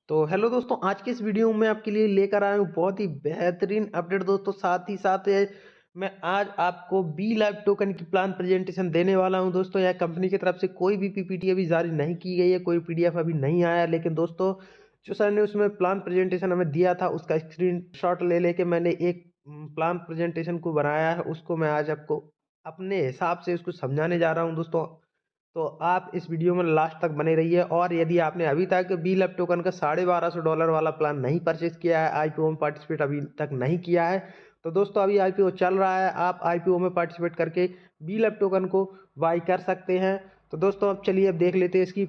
तो हेलो दोस्तों, आज के इस वीडियो में आपके लिए लेकर आया हूँ बहुत ही बेहतरीन अपडेट दोस्तों। साथ ही साथ मैं आज आपको बी लाइव टोकन की प्लान प्रेजेंटेशन देने वाला हूँ दोस्तों। यह कंपनी की तरफ से कोई भी पीपीटी अभी जारी नहीं की गई है, कोई पीडीएफ अभी नहीं आया, लेकिन दोस्तों जो सर ने उसमें प्लान प्रेजेंटेशन हमें दिया था उसका स्क्रीनशॉट ले लेके मैंने एक प्लान प्रेजेंटेशन को बनाया है। उसको मैं आज आपको अपने हिसाब से उसको समझाने जा रहा हूँ दोस्तों। तो आप इस वीडियो में लास्ट तक बने रहिए। और यदि आपने अभी तक बी लैब टोकन का $1250 वाला प्लान नहीं परचेज किया है, आईपीओ में पार्टिसिपेट अभी तक नहीं किया है, तो दोस्तों अभी आईपीओ चल रहा है, आप आईपीओ में पार्टिसिपेट करके बी लैब टोकन को बाई कर सकते हैं। तो दोस्तों अब चलिए अब देख लेते हैं इसकी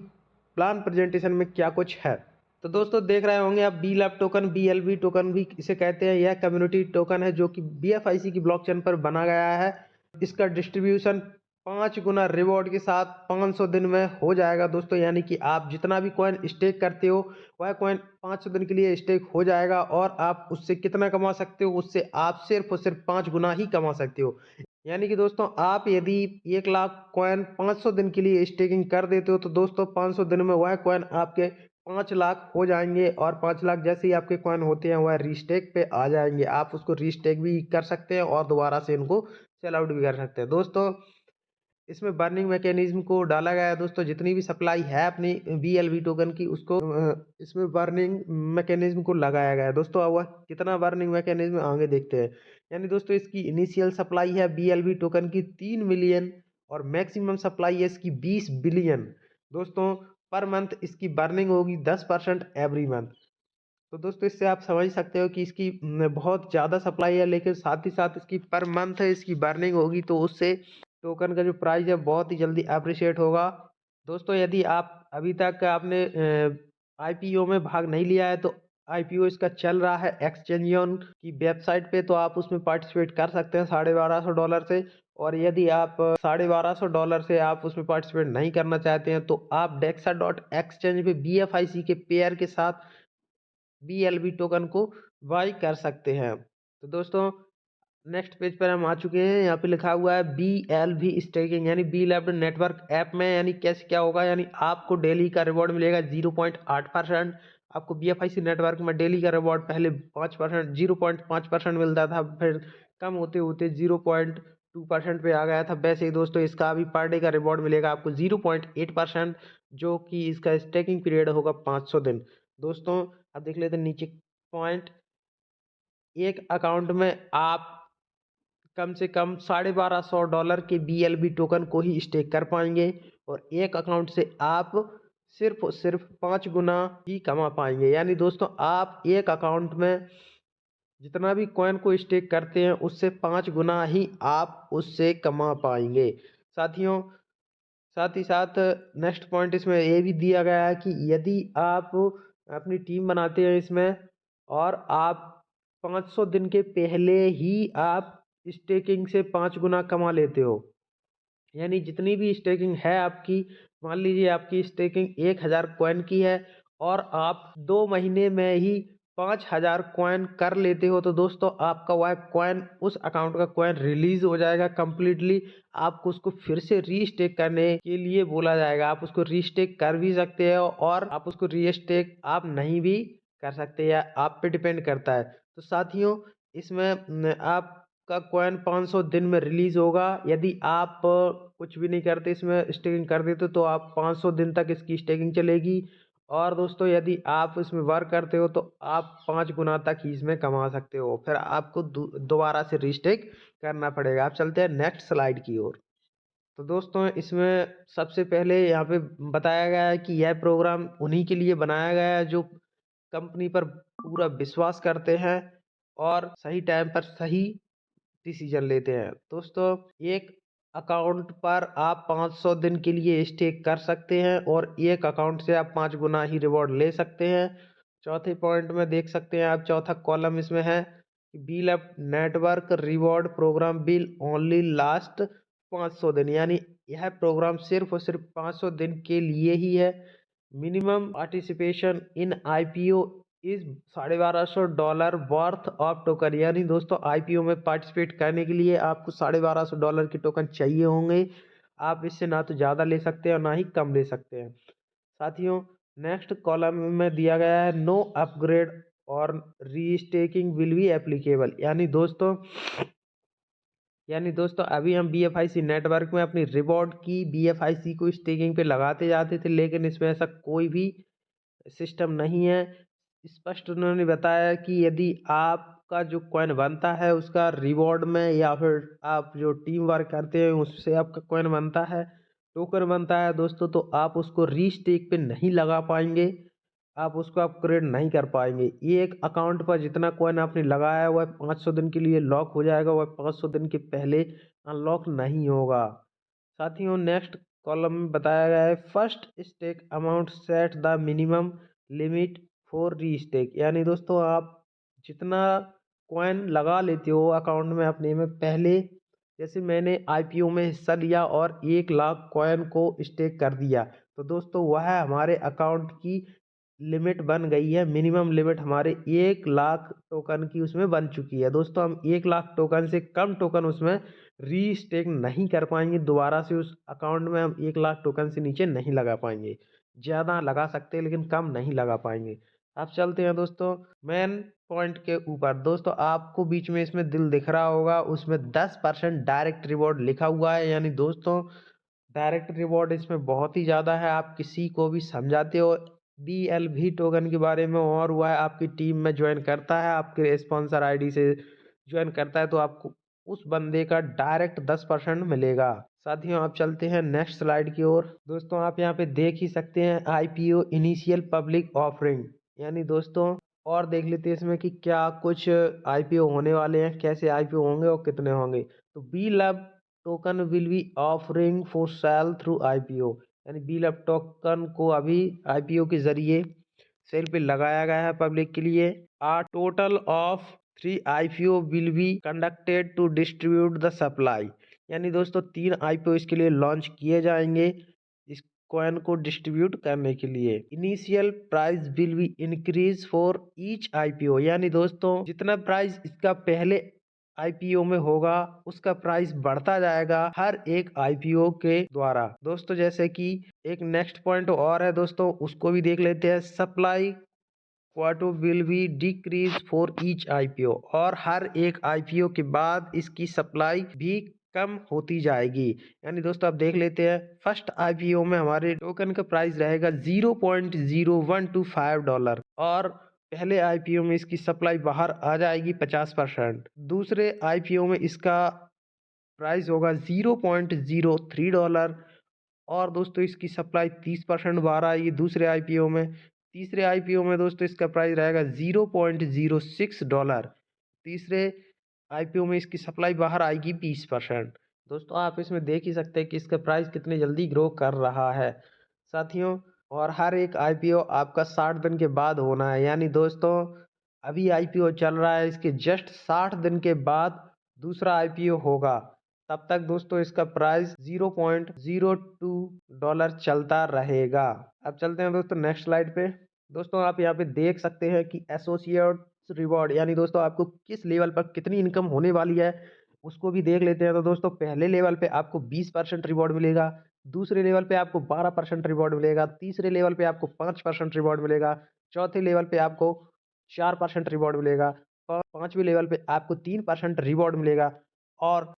प्लान प्रेजेंटेशन में क्या कुछ है। तो दोस्तों देख रहे होंगे आप B lab token, BLB token भी इसे कहते हैं। यह कम्युनिटी टोकन है जो कि बीएफआईसी की ब्लॉकचेन पर बना गया है। इसका डिस्ट्रीब्यूशन 5 गुना रिवॉर्ड के साथ 500 दिन में हो जाएगा दोस्तों। यानी कि आप जितना भी कॉइन स्टेक करते हो वह कॉइन 500 दिन के लिए स्टेक हो जाएगा। और आप उससे कितना कमा सकते हो, उससे आप सिर्फ और सिर्फ 5 गुना ही कमा सकते हो। यानी कि दोस्तों आप यदि 1 लाख कॉइन 500 दिन के लिए स्टेकिंग कर देते हो तो दोस्तों 500 दिन में वह कॉइन आपके 5 लाख हो जाएंगे। और 5 लाख जैसे ही आपके कॉइन होते हैं वह रीस्टेक पे आ जाएंगे। आप उसको रीस्टेक भी कर सकते हैं और दोबारा से इनको सेल आउट भी कर सकते हैं दोस्तों। इसमें बर्निंग मैकेनिज्म को डाला गया है दोस्तों। जितनी भी सप्लाई है अपनी बीएलवी टोकन की उसको इसमें बर्निंग मैकेनिज्म को लगाया गया है दोस्तों। अब वह कितना बर्निंग मैकेनिज्म आगे देखते हैं। यानी दोस्तों इसकी इनिशियल सप्लाई है बीएलवी टोकन की 3 मिलियन और मैक्सिमम सप्लाई है इसकी 20 बिलियन दोस्तों। पर मंथ इसकी बर्निंग होगी 10% एवरी मंथ। तो दोस्तों इससे आप समझ सकते हो कि इसकी बहुत ज़्यादा सप्लाई है, लेकिन साथ ही साथ इसकी पर मंथ इसकी बर्निंग होगी तो उससे टोकन का जो प्राइस है बहुत ही जल्दी अप्रिशिएट होगा दोस्तों। यदि आप अभी तक आपने आईपीओ में भाग नहीं लिया है तो आईपीओ इसका चल रहा है एक्सचेंजियन की वेबसाइट पे, तो आप उसमें पार्टिसिपेट कर सकते हैं $1250 से। और यदि आप $1250 से आप उसमें पार्टिसिपेट नहीं करना चाहते हैं तो आप डेक्सा डॉट एक्सचेंज पे बीएफआईसी के पेयर के साथ बीएलबी टोकन को बाई कर सकते हैं। तो दोस्तों नेक्स्ट पेज पर हम आ चुके हैं। यहाँ पे लिखा हुआ है BLV स्टेकिंग, यानी बी लैब नेटवर्क ऐप में। यानी कैसे क्या होगा, यानी आपको डेली का रिवॉर्ड मिलेगा 0.8%। आपको BFIC नेटवर्क में डेली का रिवॉर्ड पहले 5% 0.5% मिलता था, फिर कम होते होते 0.2% पे आ गया था। वैसे ही दोस्तों इसका अभी पर डे का रिवॉर्ड मिलेगा आपको 0.8%, जो कि इसका स्टेकिंग पीरियड होगा 500 दिन दोस्तों। अब देख लेते हैं नीचे पॉइंट। एक अकाउंट में आप कम से कम $1250 के बीएलबी टोकन को ही स्टेक कर पाएंगे और एक अकाउंट से आप सिर्फ 5 गुना ही कमा पाएंगे। यानी दोस्तों आप एक अकाउंट में जितना भी कॉइन को स्टेक करते हैं उससे 5 गुना ही आप उससे कमा पाएंगे साथियों। साथ ही साथ नेक्स्ट पॉइंट इसमें ये भी दिया गया है कि यदि आप अपनी टीम बनाते हैं इसमें और आप 500 दिन के पहले ही आप स्टेकिंग से 5 गुना कमा लेते हो, यानी जितनी भी स्टेकिंग है आपकी, मान लीजिए आपकी स्टेकिंग 1,000 कॉइन की है और आप 2 महीने में ही 5,000 कॉइन कर लेते हो, तो दोस्तों आपका वह कॉइन, उस अकाउंट का कॉइन रिलीज हो जाएगा कंप्लीटली। आपको उसको फिर से रीस्टेक करने के लिए बोला जाएगा। आप उसको रीस्टेक कर भी सकते हो और आप उसको रीस्टेक आप नहीं भी कर सकते, या आप पे डिपेंड करता है। तो साथियों इसमें आपका कॉइन 500 दिन में रिलीज होगा। यदि आप कुछ भी नहीं करते, इसमें स्टेकिंग कर देते, तो आप 500 दिन तक इसकी स्टेकिंग चलेगी। और दोस्तों यदि आप इसमें वर्क करते हो तो आप 5 गुना तक ही इसमें कमा सकते हो, फिर आपको दोबारा से रीस्टेक करना पड़ेगा। आप चलते हैं नेक्स्ट स्लाइड की ओर। तो दोस्तों इसमें सबसे पहले यहाँ पे बताया गया है कि यह प्रोग्राम उन्हीं के लिए बनाया गया है जो कंपनी पर पूरा विश्वास करते हैं और सही टाइम पर सही डिसीजन लेते हैं दोस्तों। एक अकाउंट पर आप 500 दिन के लिए स्टेक कर सकते हैं और एक अकाउंट से आप 5 गुना ही रिवॉर्ड ले सकते हैं। चौथे पॉइंट में देख सकते हैं आप, चौथा कॉलम इसमें है bill up network reward programme bill only last 500 दिन, यानी यह प्रोग्राम सिर्फ और सिर्फ 500 दिन के लिए ही है। Minimum participation in IPO is $1250 worth of token, यानी दोस्तों आईपीओ में पार्टिसिपेट करने के लिए आपको $1250 के टोकन चाहिए होंगे। आप इससे ना तो ज़्यादा ले सकते हैं और ना ही कम ले सकते हैं साथियों। नेक्स्ट कॉलम में दिया गया है नो अपग्रेड और रीस्टेकिंग विल बी एप्लीकेबल। यानी दोस्तों अभी हम BFIC नेटवर्क में अपनी रिवॉर्ड की BFIC को स्टेकिंग पे लगाते जाते थे, लेकिन इसमें ऐसा कोई भी सिस्टम नहीं है। स्पष्ट उन्होंने बताया कि यदि आपका जो कॉइन बनता है उसका रिवॉर्ड में, या फिर आप जो टीम वर्क करते हैं उससे आपका कॉइन बनता है, टोकन बनता है दोस्तों, तो आप उसको रीस्टेक पे नहीं लगा पाएंगे, आप उसको अपग्रेड नहीं कर पाएंगे। ये एक अकाउंट पर जितना कॉइन आपने लगाया है वह 500 दिन के लिए लॉक हो जाएगा, वह 500 दिन के पहले अनलॉक नहीं होगा। साथियों नेक्स्ट कॉलम में बताया गया है first stake amount set the minimum limit for restake. यानी दोस्तों आप जितना कॉइन लगा लेते हो अकाउंट में अपने में पहले, जैसे मैंने IPO में हिस्सा लिया और 1 लाख कॉइन को स्टेक कर दिया, तो दोस्तों वह हमारे अकाउंट की लिमिट बन गई है। मिनिमम लिमिट हमारे 1 लाख टोकन की उसमें बन चुकी है। दोस्तों हम 1 लाख टोकन से कम टोकन उसमें रीस्टेक नहीं कर पाएंगे, दोबारा से उस अकाउंट में हम 1 लाख टोकन से नीचे नहीं लगा पाएंगे। ज़्यादा लगा सकते हैं लेकिन कम नहीं लगा पाएंगे। अब चलते हैं दोस्तों मेन पॉइंट के ऊपर। दोस्तों आपको बीच में इसमें दिल दिख रहा होगा, उसमें 10% डायरेक्ट रिवॉर्ड लिखा हुआ है। यानी दोस्तों डायरेक्ट रिवॉर्ड इसमें बहुत ही ज़्यादा है। आप किसी को भी समझाते हो BLV टोकन के बारे में और वह आपकी टीम में ज्वाइन करता है, आपके स्पॉन्सर ID से ज्वाइन करता है, तो आपको उस बंदे का डायरेक्ट 10% मिलेगा। साथियों आप चलते हैं नेक्स्ट स्लाइड की ओर। दोस्तों आप यहाँ पे देख ही सकते हैं IPO इनिशियल पब्लिक ऑफरिंग। यानी दोस्तों और देख लेते हैं इसमें कि क्या कुछ IPO होने वाले हैं, कैसे IPO होंगे और कितने होंगे। तो B lab token will be offering for sale through IPO। यानी बी लैब टोकन को अभी IPO के जरिए सेल पे लगाया गया है पब्लिक के लिए। A total of 3 IPO will be conducted to distribute the supply. यानी दोस्तों 3 IPO इसके लिए लॉन्च किए जाएंगे इस कॉइन को डिस्ट्रीब्यूट करने के लिए। Initial price will be increase for each IPO। यानी दोस्तों जितना प्राइस इसका पहले IPO में होगा उसका प्राइस बढ़ता जाएगा हर एक IPO के द्वारा। दोस्तों जैसे कि एक नेक्स्ट पॉइंट और है दोस्तों, उसको भी देख लेते हैं। Supply quarto will be decrease for each IPO। और हर एक IPO के बाद इसकी सप्लाई भी कम होती जाएगी। यानी दोस्तों आप देख लेते हैं फर्स्ट IPO में हमारे टोकन का प्राइस रहेगा $0.0125 और पहले IPO में इसकी सप्लाई बाहर आ जाएगी 50%। दूसरे IPO में इसका प्राइस होगा $0.03 और दोस्तों इसकी सप्लाई 30% बाहर आएगी दूसरे IPO में। तीसरे IPO में दोस्तों इसका प्राइस रहेगा $0.06। तीसरे IPO में इसकी सप्लाई बाहर आएगी 20%। दोस्तों आप इसमें देख ही सकते हैं कि इसका प्राइस कितनी जल्दी ग्रो कर रहा है साथियों। और हर एक IPO आपका 60 दिन के बाद होना है। यानी दोस्तों अभी IPO चल रहा है, इसके जस्ट 60 दिन के बाद दूसरा IPO होगा। तब तक दोस्तों इसका प्राइस $0.02 चलता रहेगा। अब चलते हैं दोस्तों नेक्स्ट स्लाइड पे। दोस्तों आप यहाँ पे देख सकते हैं कि एसोसिएट रिवॉर्ड, यानी दोस्तों आपको किस लेवल पर कितनी इनकम होने वाली है उसको भी देख लेते हैं। तो दोस्तों पहले लेवल पे आपको 20% रिवॉर्ड मिलेगा, दूसरे लेवल पे आपको 12% रिवॉर्ड मिलेगा, तीसरे लेवल पे आपको 5% रिवॉर्ड मिलेगा, चौथे लेवल पे आपको 4% रिवॉर्ड मिलेगा, पांचवें लेवल पे आपको 3% रिवॉर्ड मिलेगा और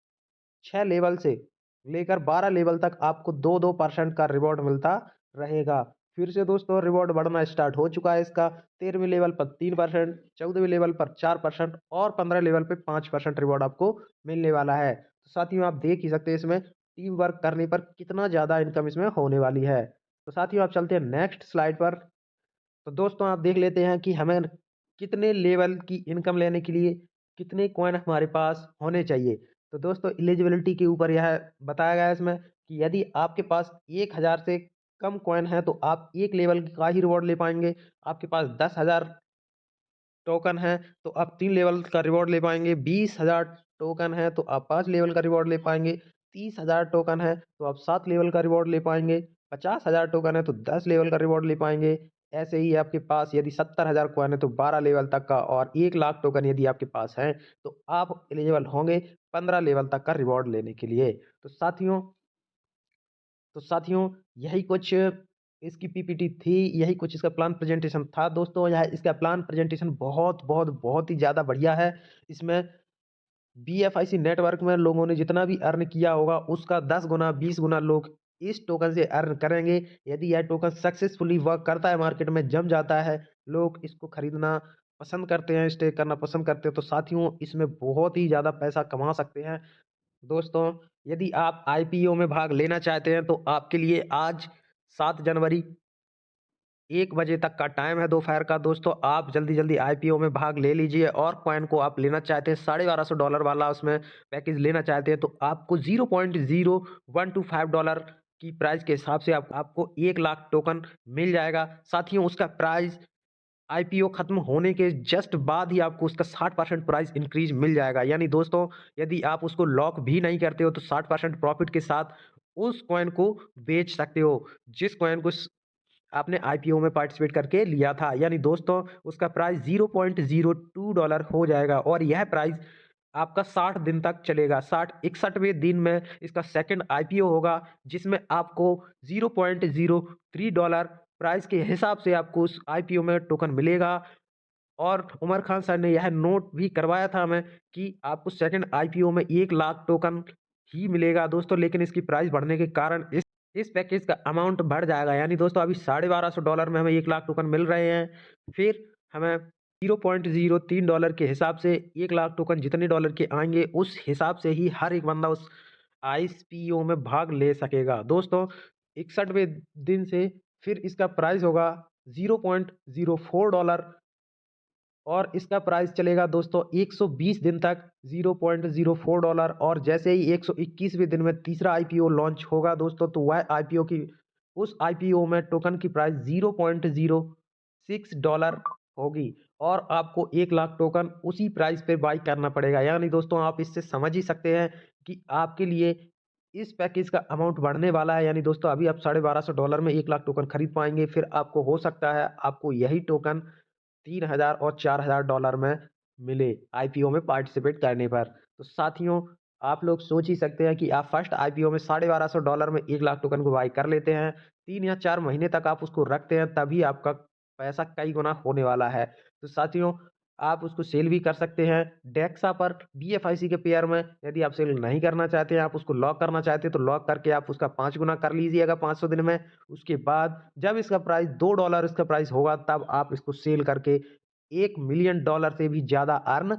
6 लेवल से लेकर 12 लेवल तक आपको 2-2% का रिवॉर्ड मिलता रहेगा। फिर से दोस्तों रिवॉर्ड बढ़ना स्टार्ट हो चुका है इसका। 13वें लेवल पर 3%, 14वें लेवल पर 4% और 15 लेवल पे 5% रिवॉर्ड आपको मिलने वाला है। तो साथियों आप देख ही सकते हैं इसमें टीम वर्क करने पर कितना ज़्यादा इनकम इसमें होने वाली है। तो साथियों आप चलते हैं नेक्स्ट स्लाइड पर। तो दोस्तों आप देख लेते हैं कि हमें कितने लेवल की इनकम लेने के लिए कितने कॉइन हमारे पास होने चाहिए। तो दोस्तों एलिजिबिलिटी के ऊपर यह बताया गया है इसमें कि यदि आपके पास 1000 से कम कॉइन है तो आप एक लेवल का ही रिवॉर्ड ले पाएंगे। आपके पास 10,000 टोकन है तो आप 3 लेवल का रिवॉर्ड ले पाएंगे। 20,000 टोकन है तो आप 5 लेवल का रिवॉर्ड ले पाएंगे। 30,000 टोकन है तो आप 7 लेवल का रिवॉर्ड ले पाएंगे। 50,000 टोकन है तो 10 लेवल का रिवॉर्ड ले पाएंगे। ऐसे ही आपके पास यदि 70,000 कॉइन है तो 12 लेवल तक का, और 1 लाख टोकन यदि आपके पास है तो आप एलिजिबल होंगे 15 लेवल तक का रिवॉर्ड लेने के लिए। तो साथियों यही कुछ इसकी पीपीटी थी, यही कुछ इसका प्लान प्रेजेंटेशन था दोस्तों। यह इसका प्लान प्रेजेंटेशन बहुत ही ज़्यादा बढ़िया है। इसमें बीएफआईसी नेटवर्क में लोगों ने जितना भी अर्न किया होगा उसका 10 गुना 20 गुना लोग इस टोकन से अर्न करेंगे। यदि यह टोकन सक्सेसफुली वर्क करता है, मार्केट में जम जाता है, लोग इसको खरीदना पसंद करते हैं, स्टे करना पसंद करते हैं, तो साथियों इसमें बहुत ही ज़्यादा पैसा कमा सकते हैं। दोस्तों, यदि आप आईपीओ में भाग लेना चाहते हैं तो आपके लिए आज 7 जनवरी 1 बजे तक का टाइम है दोपहर का। दोस्तों, आप जल्दी-जल्दी आईपीओ में भाग ले लीजिए और कॉइन को आप लेना चाहते हैं $1250 वाला उसमें पैकेज लेना चाहते हैं तो आपको $0.0125 की प्राइस के हिसाब से आपको 1 लाख टोकन मिल जाएगा। साथियों, उसका प्राइस आईपीओ खत्म होने के जस्ट बाद ही आपको उसका 60% प्राइस इंक्रीज मिल जाएगा। यानी दोस्तों, यदि आप उसको लॉक भी नहीं करते हो तो 60% प्रॉफिट के साथ उस कॉइन को बेच सकते हो, जिस कॉइन को आपने आईपीओ में पार्टिसिपेट करके लिया था। यानी दोस्तों, उसका प्राइस $0.02 हो जाएगा और यह प्राइस आपका 60 दिन तक चलेगा। 61वें दिन में इसका सेकंड आईपीओ होगा, जिसमें आपको $0.03 प्राइस के हिसाब से आपको उस आईपीओ में टोकन मिलेगा। और उमर खान सर ने यह नोट भी करवाया था हमें कि आपको सेकंड आईपीओ में 1 लाख टोकन ही मिलेगा दोस्तों, लेकिन इसकी प्राइस बढ़ने के कारण इस पैकेज का अमाउंट बढ़ जाएगा। यानी दोस्तों, अभी $1250 में हमें 1 लाख टोकन मिल रहे हैं। फिर हमें $0.03 के हिसाब से 1 लाख टोकन जितने डॉलर के आएँगे, उस हिसाब से ही हर एक बंदा उस आईपीओ में भाग ले सकेगा। दोस्तों, 61वें दिन से फिर इसका प्राइस होगा $0.04 और इसका प्राइस चलेगा दोस्तों 120 दिन तक $0.04। और जैसे ही 121वें दिन में तीसरा आईपीओ लॉन्च होगा दोस्तों, तो वह आईपीओ की उस आईपीओ में टोकन की प्राइस $0.06 होगी और आपको 1 लाख टोकन उसी प्राइस पे बाई करना पड़ेगा। यानी दोस्तों, आप इससे समझ ही सकते हैं कि आपके लिए इस पैकेज का अमाउंट बढ़ने वाला है। यानी दोस्तों, अभी आप $1250 में 1 लाख टोकन खरीद पाएंगे, फिर आपको हो सकता है आपको यही टोकन 3000 और $4000 में मिले आईपीओ में पार्टिसिपेट करने पर। तो साथियों, आप लोग सोच ही सकते हैं कि आप फर्स्ट आईपीओ में $1250 में 1 लाख टोकन को बाई कर लेते हैं, 3 या 4 महीने तक आप उसको रखते हैं, तभी आपका पैसा कई गुना होने वाला है। तो साथियों, आप उसको सेल भी कर सकते हैं डेक्सा पर बीएफआईसी के पेयर में। यदि आप सेल नहीं करना चाहते हैं, आप उसको लॉक करना चाहते हैं, तो लॉक करके आप उसका 5 गुना कर लीजिएगा 500 दिन में। उसके बाद जब इसका प्राइस $2 इसका प्राइस होगा, तब आप इसको सेल करके $1 मिलियन से भी ज़्यादा अर्न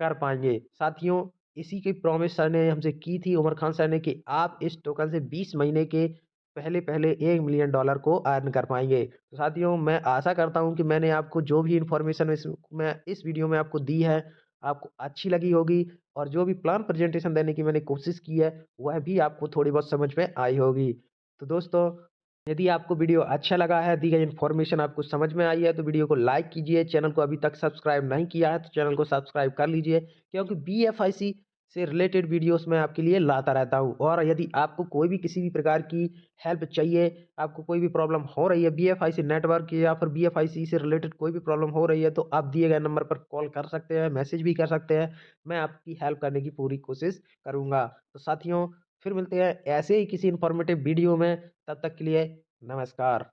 कर पाएँगे। साथियों, इसी की प्रॉमिस सर ने हमसे की थी, उमर खान सर ने, कि आप इस टोकन से 20 महीने के पहले-पहले $1 मिलियन को अर्न कर पाएँगे। तो साथियों, मैं आशा करता हूँ कि मैंने आपको जो भी इन्फॉर्मेशन इस वीडियो में आपको दी है, आपको अच्छी लगी होगी और जो भी प्लान प्रेजेंटेशन देने की मैंने कोशिश की है, वह भी आपको थोड़ी बहुत समझ में आई होगी। तो दोस्तों, यदि आपको वीडियो अच्छा लगा है, दी गई इन्फॉर्मेशन आपको समझ में आई है, तो वीडियो को लाइक कीजिए। चैनल को अभी तक सब्सक्राइब नहीं किया है तो चैनल को सब्सक्राइब कर लीजिए, क्योंकि बीएफआईसी से रिलेटेड वीडियोस मैं आपके लिए लाता रहता हूँ। और यदि आपको कोई भी किसी भी प्रकार की हेल्प चाहिए, आपको कोई भी प्रॉब्लम हो रही है बीएफआईसी नेटवर्क या फिर बीएफआईसी से रिलेटेड कोई भी प्रॉब्लम हो रही है, तो आप दिए गए नंबर पर कॉल कर सकते हैं, मैसेज भी कर सकते हैं। मैं आपकी हेल्प करने की पूरी कोशिश करूँगा। तो साथियों, फिर मिलते हैं ऐसे ही किसी इन्फॉर्मेटिव वीडियो में। तब तक के लिए नमस्कार।